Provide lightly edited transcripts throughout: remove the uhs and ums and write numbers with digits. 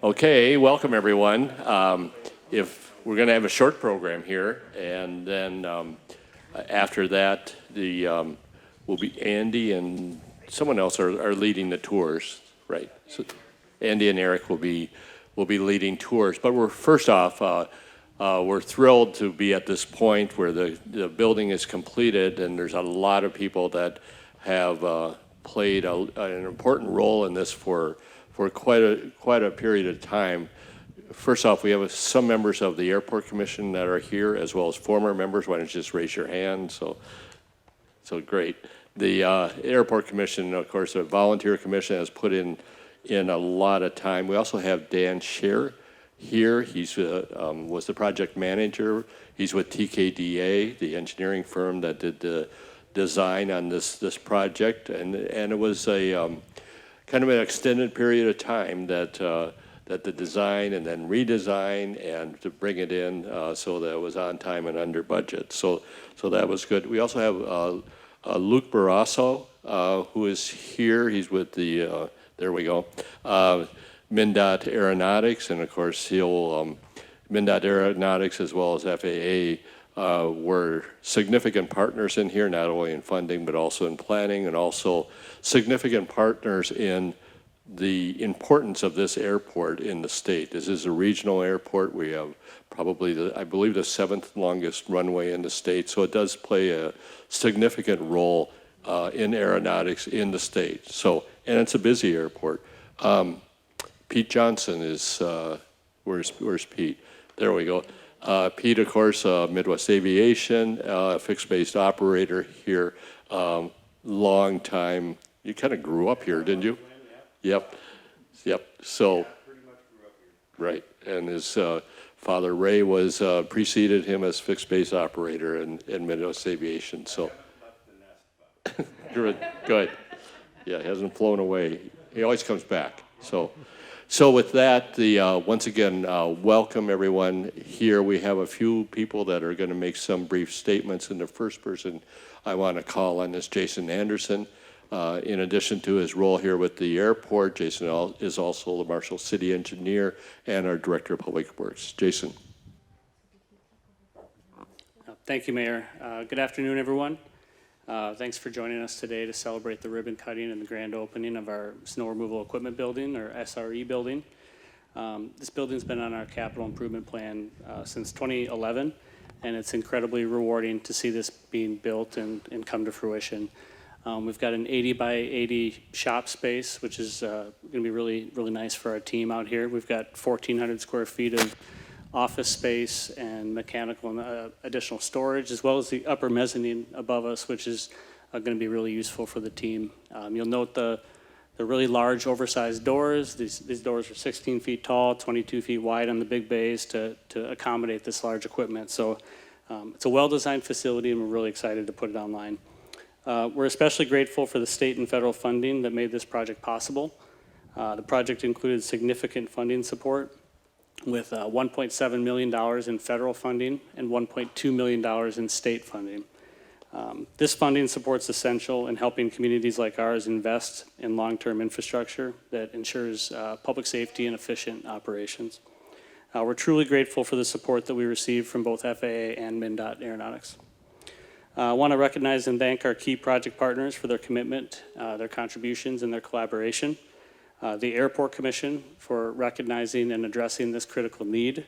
Okay, welcome everyone. If we're going to have a short program here, and then after that, will be Andy and someone else are leading the tours, right? So Andy and Eric will be leading tours. But we're first off, we're thrilled to be at this point where the building is completed, and there's a lot of people that have played an important role in this for quite a period of time. First off, we have some members of the Airport Commission that are here, as well as former members. Why don't you just raise your hand? So great. The Airport Commission, of course, a volunteer commission, has put in a lot of time. We also have Dan Scher here. He's was the project manager. He's with TKDA, the engineering firm that did the design on this project, and it was a kind of an extended period of time that the design and then redesign and to bring it in so that it was on time and under budget. So that was good. We also have Luke Barrasso, who is here. He's with the, there we go, MnDOT Aeronautics, and of course he'll, MnDOT Aeronautics as well as FAA were significant partners in here, not only in funding, but also in planning, and also significant partners in the importance of this airport in the state. This is a regional airport. We have probably, I believe, the 7th longest runway in the state, so it does play a significant role in aeronautics in the state. So, and it's a busy airport. Pete Johnson is, where's Pete? There we go. Pete, of course, Midwest Aviation, fixed-based operator here, long time. You kind of grew up here, didn't you? Yep. So, pretty much grew up here. Right, and his father Ray was preceded him as fixed-based operator in Midwest Aviation. So, good. Yeah, he hasn't flown away. He always comes back. So with that, once again, welcome everyone here. We have a few people that are going to make some brief statements, and the first person I want to call on is Jason Anderson. In addition to his role here with the airport, Jason is also the Marshall City Engineer and our Director of Public Works. Jason. Thank you, Mayor. Good afternoon, everyone. Thanks for joining us today to celebrate the ribbon cutting and the grand opening of our Snow Removal Equipment Building, or SRE building. This building's been on our capital improvement plan since 2011, and it's incredibly rewarding to see this being built and come to fruition. We've got an 80 by 80 shop space, which is going to be really, really nice for our team out here. We've got 1,400 square feet of office space and mechanical and additional storage, as well as the upper mezzanine above us, which is going to be really useful for the team. You'll note the really large, oversized doors. These doors are 16 feet tall, 22 feet wide on the big bays to accommodate this large equipment. So it's a well-designed facility, and we're really excited to put it online. We're especially grateful for the state and federal funding that made this project possible. The project included significant funding support with $1.7 million in federal funding and $1.2 million in state funding. This funding supports essential in helping communities like ours invest in long-term infrastructure that ensures public safety and efficient operations. We're truly grateful for the support that we received from both FAA and MnDOT Aeronautics. I want to recognize and thank our key project partners for their commitment, their contributions, and their collaboration. The Airport Commission for recognizing and addressing this critical need,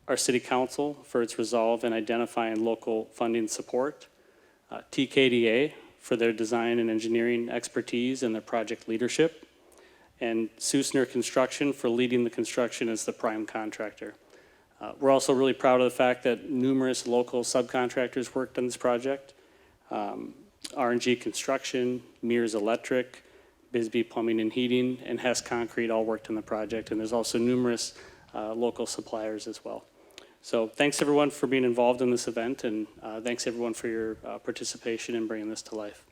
our City Council for its resolve in identifying local funding support, TKDA for their design and engineering expertise and their project leadership, and Susner Construction for leading the construction as the prime contractor. We're also really proud of the fact that numerous local subcontractors worked on this project. R&G Construction, Mears Electric, Bisbee Plumbing and Heating, and Hess Concrete all worked on the project, and there's also numerous local suppliers as well. So thanks everyone for being involved in this event, and thanks everyone for your participation in bringing this to life.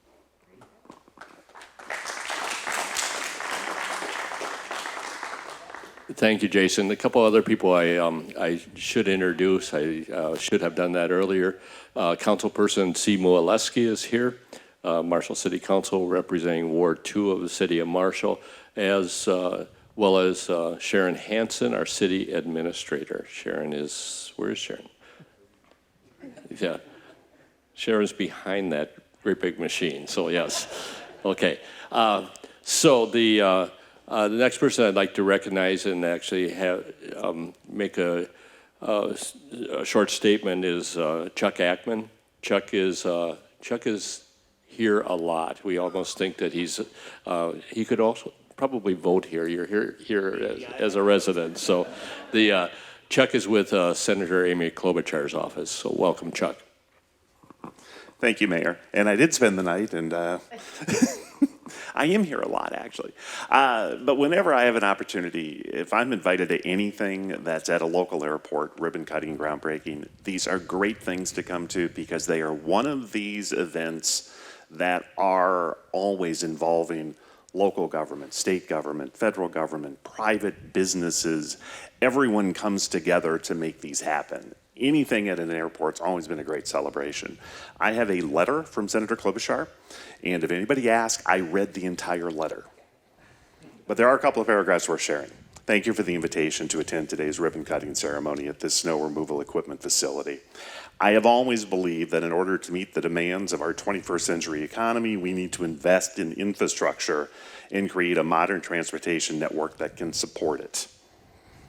Thank you, Jason. A couple other people I should introduce. I should have done that earlier. Councilperson C. Moaleski is here. Marshall City Council representing Ward 2 of the City of Marshall. As well as Sharon Hansen, our city administrator. Where is Sharon? Yeah, Sharon's behind that great big machine, so yes. Okay, so the next person I'd like to recognize and actually have make a short statement is Chuck Ackman. Chuck is here a lot. We almost think that he could also probably vote here. You're here as a resident. So the Chuck is with Senator Amy Klobuchar's office. So welcome, Chuck. Thank you, Mayor. And I did spend the night, and I am here a lot, actually. But whenever I have an opportunity, if I'm invited to anything that's at a local airport, ribbon cutting, groundbreaking, these are great things to come to because they are one of these events that are always involving local government, state government, federal government, private businesses. Everyone comes together to make these happen. Anything at an airport's always been a great celebration. I have a letter from Senator Klobuchar, and if anybody asks, I read the entire letter. But there are a couple of paragraphs worth sharing. Thank you for the invitation to attend today's ribbon cutting ceremony at this snow removal equipment facility. I have always believed that in order to meet the demands of our 21st century economy, we need to invest in infrastructure and create a modern transportation network that can support it.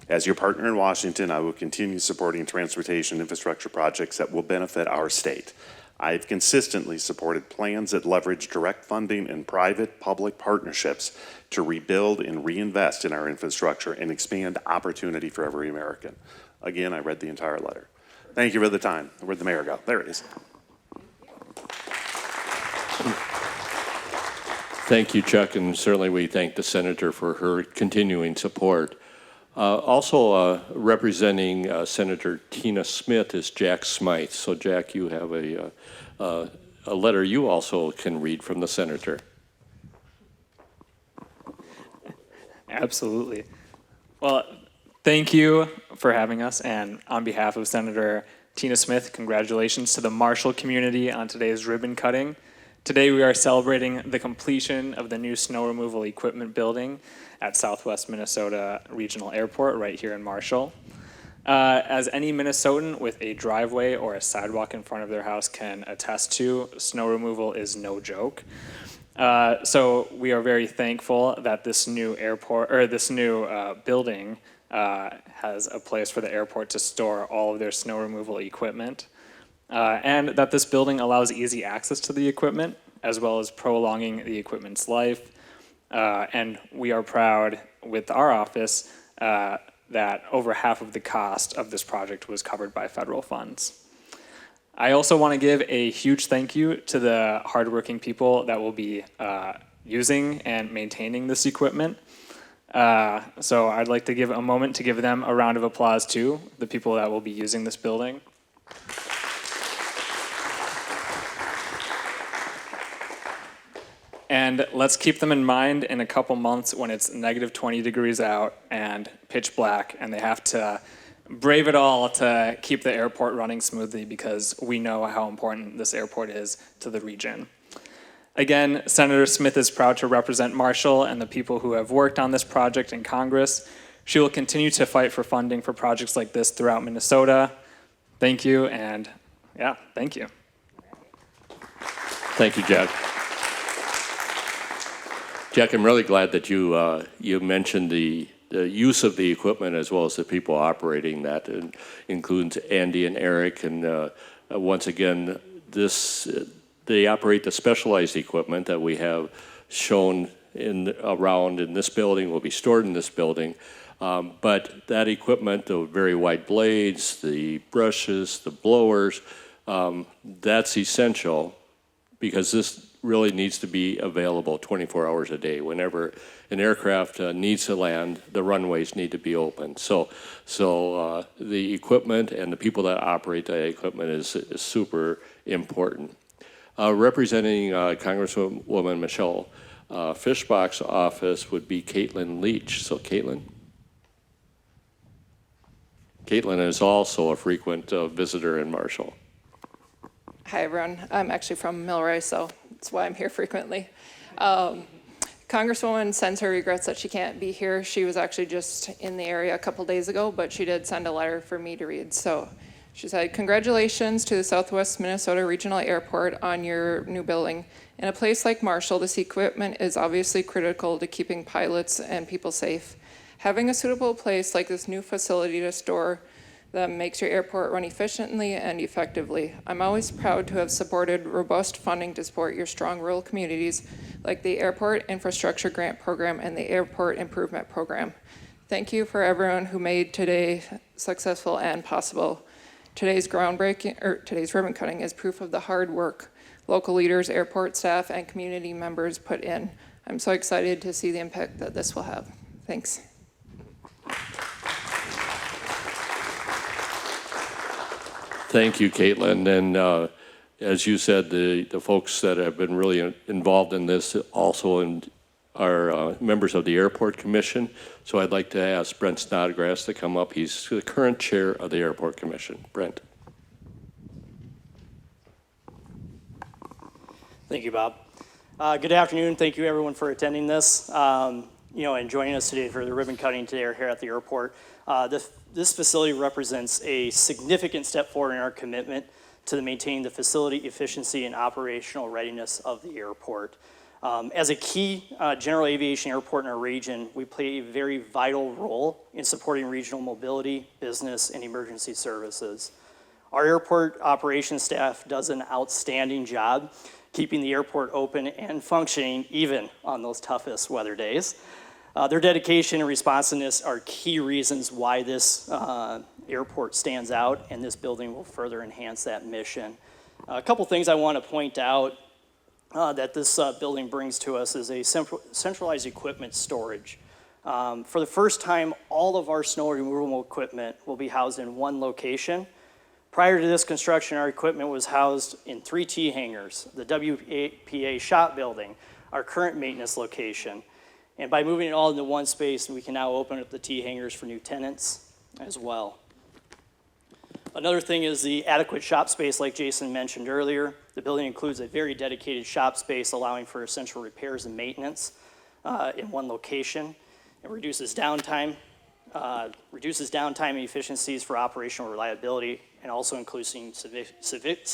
As your partner in Washington, I will continue supporting transportation infrastructure projects that will benefit our state. I've consistently supported plans that leverage direct funding and private-public partnerships to rebuild and reinvest in our infrastructure and expand opportunity for every American. Again, I read the entire letter. Thank you for the time. Where'd the mayor go? There it is. Thank you, Chuck, and certainly we thank the senator for her continuing support. Also representing Senator Tina Smith is Jack Smythe. So Jack, you have a letter you also can read from the senator. Absolutely. Well, thank you for having us, and on behalf of Senator Tina Smith, congratulations to the Marshall community on today's ribbon cutting. Today we are celebrating the completion of the new snow removal equipment building at Southwest Minnesota Regional Airport right here in Marshall. As any Minnesotan with a driveway or a sidewalk in front of their house can attest to, snow removal is no joke. So we are very thankful that this new airport, or this new building has a place for the airport to store all of their snow removal equipment. And that this building allows easy access to the equipment, as well as prolonging the equipment's life. And we are proud with our office that over half of the cost of this project was covered by federal funds. I also want to give a huge thank you to the hardworking people that will be using and maintaining this equipment. So I'd like to give a moment to give them a round of applause too, the people that will be using this building. And let's keep them in mind in a couple months when it's negative 20 degrees out and pitch black, and they have to brave it all to keep the airport running smoothly because we know how important this airport is to the region. Again, Senator Smith is proud to represent Marshall and the people who have worked on this project in Congress. She will continue to fight for funding for projects like this throughout Minnesota. Thank you, and yeah, thank you. Thank you, Jack. Jack, I'm really glad that you mentioned the use of the equipment as well as the people operating that. It includes Andy and Eric, and once again, they operate the specialized equipment that we have shown around in this building, will be stored in this building. But that equipment, the very wide blades, the brushes, the blowers, that's essential because this really needs to be available 24 hours a day. Whenever an aircraft needs to land, the runways need to be open. So the equipment and the people that operate that equipment is super important. Representing Congresswoman Michelle Fischbach's office would be Caitlin Leach. So Caitlin is also a frequent visitor in Marshall. Hi, everyone. I'm actually from Milroy, so that's why I'm here frequently. Congresswoman sends her regrets that she can't be here. She was actually just in the area a couple days ago, but she did send a letter for me to read. So she said, congratulations to the Southwest Minnesota Regional Airport on your new building. In a place like Marshall, this equipment is obviously critical to keeping pilots and people safe. Having a suitable place like this new facility to store them makes your airport run efficiently and effectively. I'm always proud to have supported robust funding to support your strong rural communities like the Airport Infrastructure Grant Program and the Airport Improvement Program. Thank you for everyone who made today successful and possible. Today's ribbon cutting is proof of the hard work local leaders, airport staff, and community members put in. I'm so excited to see the impact that this will have. Thanks. Thank you, Caitlin. And as you said, the folks that have been really involved in this also are members of the Airport Commission. So I'd like to ask Brent Snodgrass to come up. He's the current chair of the Airport Commission. Brent. Thank you, Bob. Good afternoon. Thank you, everyone, for attending this. And joining us today for the ribbon cutting today here at the airport. This facility represents a significant step forward in our commitment to maintaining the facility efficiency and operational readiness of the airport. As a key general aviation airport in our region, we play a very vital role in supporting regional mobility, business, and emergency services. Our airport operations staff does an outstanding job keeping the airport open and functioning even on those toughest weather days. Their dedication and responsiveness are key reasons why this airport stands out, and this building will further enhance that mission. A couple things I want to point out that this building brings to us is a centralized equipment storage. For the first time, all of our snow removal equipment will be housed in one location. Prior to this construction, our equipment was housed in 3 T hangars, the WPA shop building, our current maintenance location. And by moving it all into one space, we can now open up the T hangars for new tenants as well. Another thing is the adequate shop space, like Jason mentioned earlier. The building includes a very dedicated shop space, allowing for essential repairs and maintenance in one location. It reduces downtime and efficiencies for operational reliability, and also including significant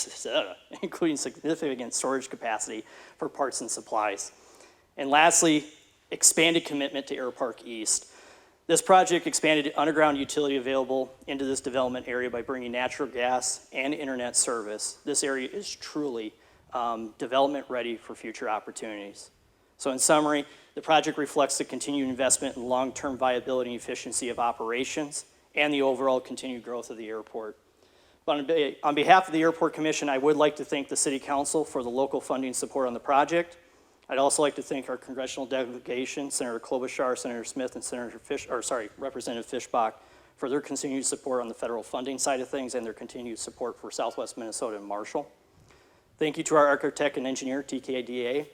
storage capacity for parts and supplies. And lastly, expanded commitment to Airpark East. This project expanded underground utility available into this development area by bringing natural gas and internet service. This area is truly development ready for future opportunities. So in summary, the project reflects the continued investment in long-term viability and efficiency of operations and the overall continued growth of the airport. But on behalf of the Airport Commission, I would like to thank the City Council for the local funding support on the project. I'd also like to thank our congressional delegation, Senator Klobuchar, Senator Smith, and Representative Fishbach, for their continued support on the federal funding side of things and their continued support for Southwest Minnesota and Marshall. Thank you to our architect and engineer, TKDA,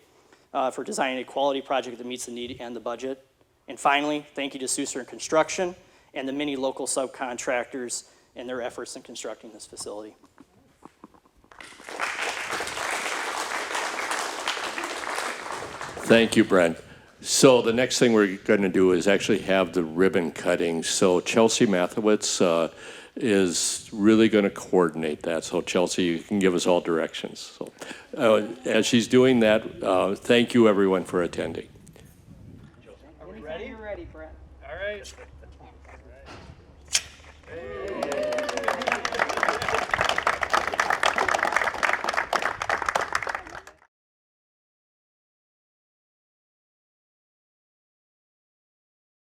for designing a quality project that meets the need and the budget. And finally, thank you to Suster Construction and the many local subcontractors and their efforts in constructing this facility. Thank you, Brent. So the next thing we're going to do is actually have the ribbon cutting. So Chelsea Mathewitz is really going to coordinate that. So Chelsea, you can give us all directions. So as she's doing that, thank you everyone for attending. Are we ready? You're ready, Brent. All right.